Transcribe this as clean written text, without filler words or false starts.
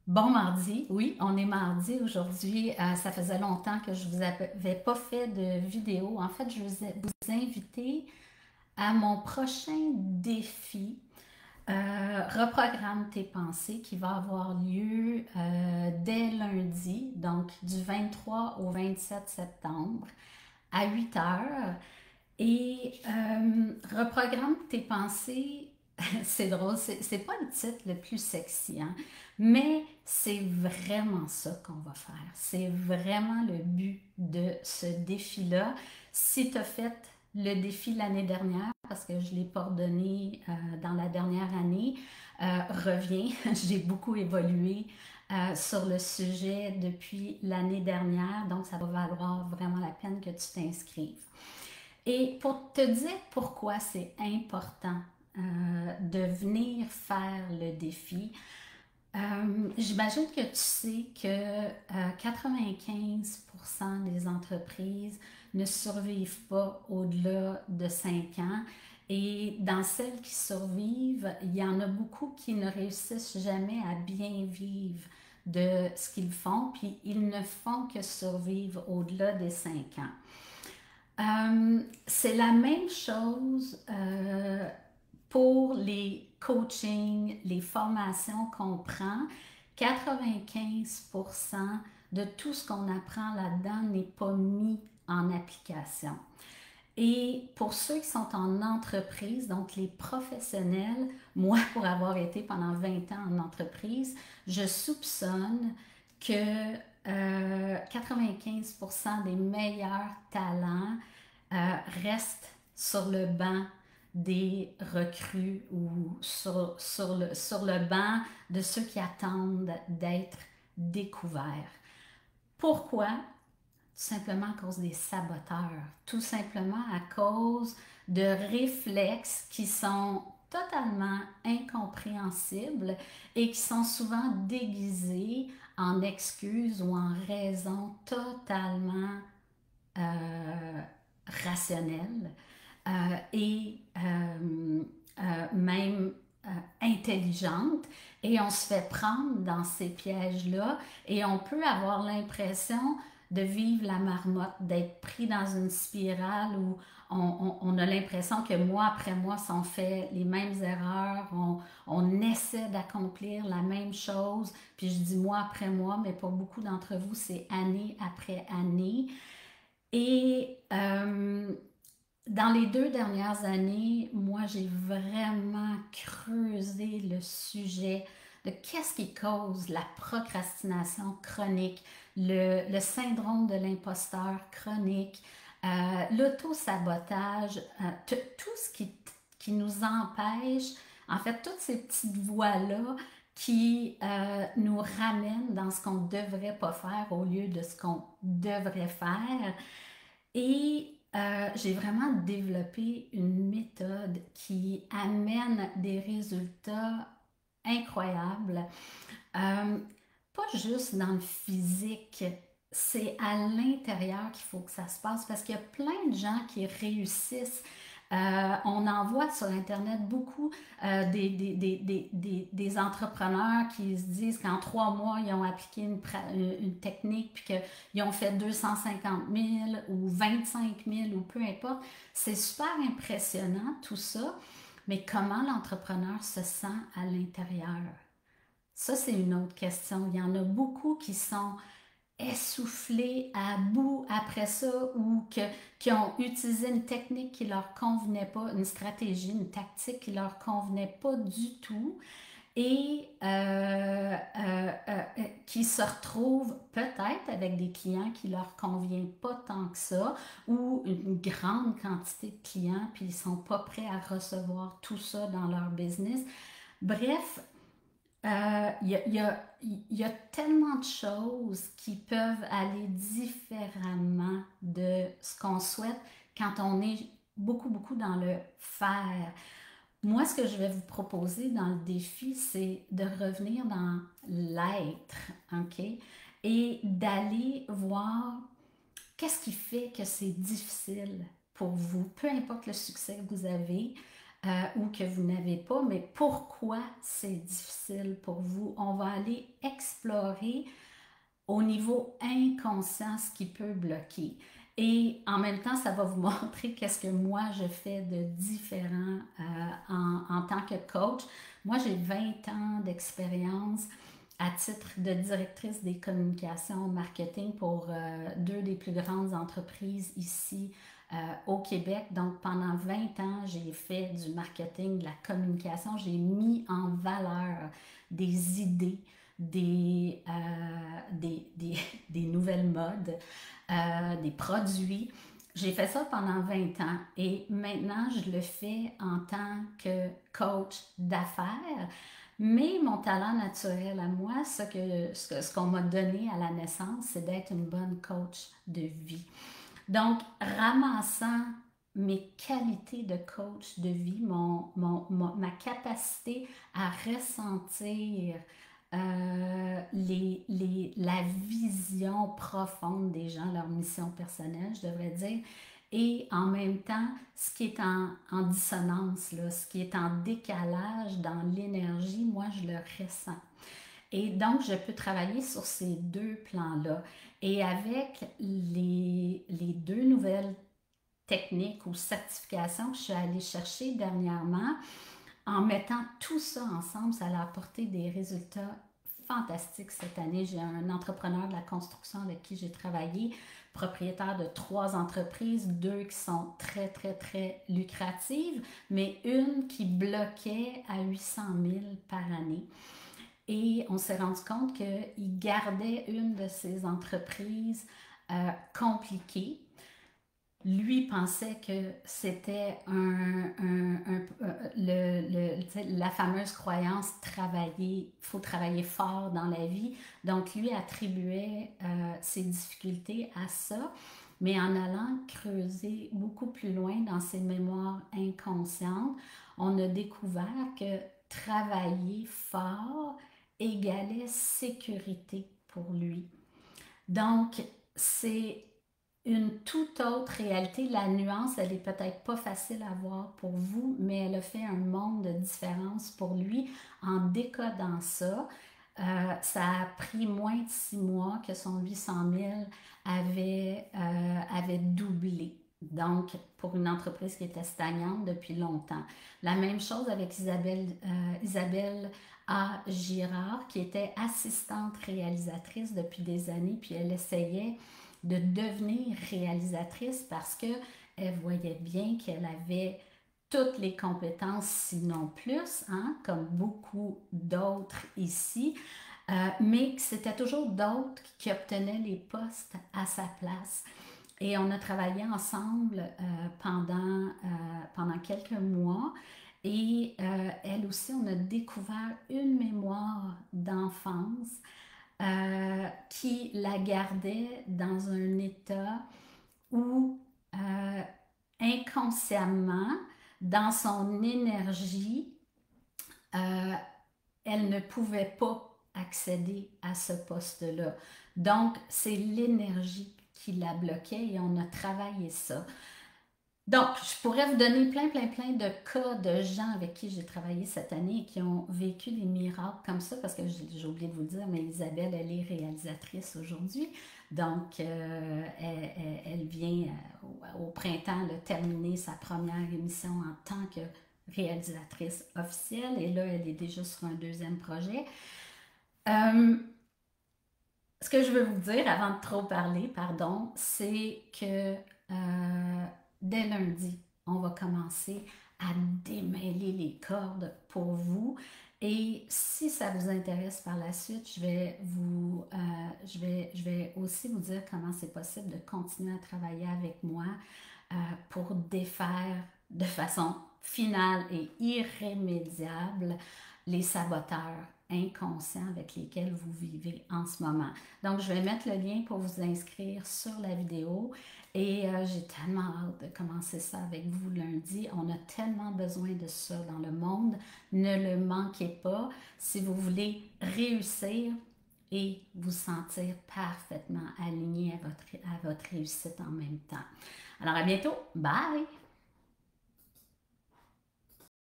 Bon mardi, oui, on est mardi aujourd'hui. Ça faisait longtemps que je vous avais pas fait de vidéo. En fait, je vous inviter à mon prochain défi, Reprogramme tes pensées, qui va avoir lieu dès lundi, donc du 23 au 27 septembre à 8 heures. Et Reprogramme tes pensées, c'est drôle, c'est pas le titre le plus sexy, hein, mais c'est vraiment ça qu'on va faire. C'est vraiment le but de ce défi-là. Si tu as fait le défi l'année dernière, parce que je l'ai pas redonné dans la dernière année, reviens, j'ai beaucoup évolué sur le sujet depuis l'année dernière, donc ça va valoir vraiment la peine que tu t'inscrives. Et pour te dire pourquoi c'est important de venir faire le défi, j'imagine que tu sais que 95% des entreprises ne survivent pas au-delà de 5 ans. Et dans celles qui survivent, il y en a beaucoup qui ne réussissent jamais à bien vivre de ce qu'ils font, puis ils ne font que survivre au-delà des 5 ans. C'est la même chose pour les coachings, les formations qu'on prend. 95% de tout ce qu'on apprend là-dedans n'est pas mis en application. Et pour ceux qui sont en entreprise, donc les professionnels, moi pour avoir été pendant 20 ans en entreprise, je soupçonne que 95% des meilleurs talents restent sur le banc des recrues ou sur le banc de ceux qui attendent d'être découverts. Pourquoi? Tout simplement à cause des saboteurs, tout simplement à cause de réflexes qui sont totalement incompréhensibles et qui sont souvent déguisés en excuses ou en raisons totalement rationnelles et même intelligentes. Et on se fait prendre dans ces pièges-là et on peut avoir l'impression de vivre la marmotte, d'être pris dans une spirale où on a l'impression que mois après mois, si on fait les mêmes erreurs, on essaie d'accomplir la même chose, puis je dis mois après mois, mais pour beaucoup d'entre vous, c'est année après année. Et dans les 2 dernières années, moi, j'ai vraiment creusé le sujet de qu'est-ce qui cause la procrastination chronique, le syndrome de l'imposteur chronique, l'auto-sabotage, tout ce qui nous empêche, en fait, toutes ces petites voies-là qui nous ramènent dans ce qu'on ne devrait pas faire au lieu de ce qu'on devrait faire. Et j'ai vraiment développé une méthode qui amène des résultats incroyables. Euh, Pas juste dans le physique, c'est à l'intérieur qu'il faut que ça se passe parce qu'il y a plein de gens qui réussissent. On en voit sur Internet beaucoup des entrepreneurs qui se disent qu'en 3 mois, ils ont appliqué une technique puis qu'ils ont fait 250 000 ou 25 000 ou peu importe. C'est super impressionnant tout ça, mais comment l'entrepreneur se sent à l'intérieur? Ça, c'est une autre question. Il y en a beaucoup qui sont essoufflés à bout après ça ou qui ont utilisé une technique qui leur convenait pas, une stratégie, une tactique qui leur convenait pas du tout et qui se retrouvent peut-être avec des clients qui leur conviennent pas tant que ça ou une grande quantité de clients puis ils sont pas prêts à recevoir tout ça dans leur business. Bref, il y a tellement de choses qui peuvent aller différemment de ce qu'on souhaite quand on est beaucoup, beaucoup dans le faire. Moi, ce que je vais vous proposer dans le défi, c'est de revenir dans l'être, OK? Et d'aller voir qu'est-ce qui fait que c'est difficile pour vous, peu importe le succès que vous avez. ou que vous n'avez pas, mais pourquoi c'est difficile pour vous. On va aller explorer au niveau inconscient ce qui peut bloquer. Et en même temps, ça va vous montrer qu'est-ce que moi je fais de différent en tant que coach. Moi, j'ai 20 ans d'expérience à titre de directrice des communications marketing pour deux des plus grandes entreprises ici au Québec. Donc, pendant 20 ans, j'ai fait du marketing, de la communication. J'ai mis en valeur des idées, des nouvelles modes, des produits. J'ai fait ça pendant 20 ans et maintenant, je le fais en tant que coach d'affaires. Mais mon talent naturel à moi, ce qu'on m'a donné à la naissance, c'est d'être une bonne coach de vie. Donc, ramassant mes qualités de coach de vie, ma capacité à ressentir la vision profonde des gens, leur mission personnelle, je devrais dire, et en même temps, ce qui est en dissonance, là, ce qui est en décalage dans l'énergie, moi, je le ressens. Et donc, je peux travailler sur ces deux plans-là. Et avec les deux nouvelles techniques ou certifications que je suis allée chercher dernièrement, en mettant tout ça ensemble, ça a apporté des résultats fantastiques cette année. J'ai un entrepreneur de la construction avec qui j'ai travaillé, propriétaire de 3 entreprises, 2 qui sont très, très, très lucratives, mais une qui bloquait à 800 000 par année. Et on s'est rendu compte qu'il gardait une de ses entreprises compliquée. Lui pensait que c'était la fameuse croyance il faut travailler fort dans la vie. Donc, lui attribuait ses difficultés à ça, mais en allant creuser beaucoup plus loin dans ses mémoires inconscientes, on a découvert que travailler fort égalait sécurité pour lui. Donc, c'est une toute autre réalité. La nuance, elle est peut-être pas facile à voir pour vous, mais elle a fait un monde de différence pour lui en décodant ça. Ça a pris moins de 6 mois que son 800 000 avait doublé. Donc, pour une entreprise qui était stagnante depuis longtemps. La même chose avec Isabelle A. Girard, qui était assistante réalisatrice depuis des années, puis elle essayait de devenir réalisatrice parce qu'elle voyait bien qu'elle avait toutes les compétences, sinon plus, hein, comme beaucoup d'autres ici, mais que c'était toujours d'autres qui obtenaient les postes à sa place. Et on a travaillé ensemble pendant quelques mois. Et elle aussi, on a découvert une mémoire d'enfance qui la gardait dans un état où inconsciemment, dans son énergie, euh, elle ne pouvait pas accéder à ce poste-là. Donc, c'est l'énergie qui la bloquait et on a travaillé ça. Donc, je pourrais vous donner plein de cas de gens avec qui j'ai travaillé cette année et qui ont vécu des miracles comme ça, parce que j'ai oublié de vous dire, mais Isabelle, elle est réalisatrice aujourd'hui. Donc, elle vient au printemps de terminer sa première émission en tant que réalisatrice officielle. Et là, elle est déjà sur un deuxième projet. Ce que je veux vous dire avant de trop parler, pardon, c'est que dès lundi, on va commencer à démêler les cordes pour vous. Et si ça vous intéresse par la suite, je vais aussi vous dire comment c'est possible de continuer à travailler avec moi pour défaire de façon finale et irrémédiable les saboteurs inconscients avec lesquels vous vivez en ce moment. Donc, je vais mettre le lien pour vous inscrire sur la vidéo et j'ai tellement hâte de commencer ça avec vous lundi. On a tellement besoin de ça dans le monde. Ne le manquez pas si vous voulez réussir et vous sentir parfaitement aligné à votre réussite en même temps. Alors, à bientôt. Bye!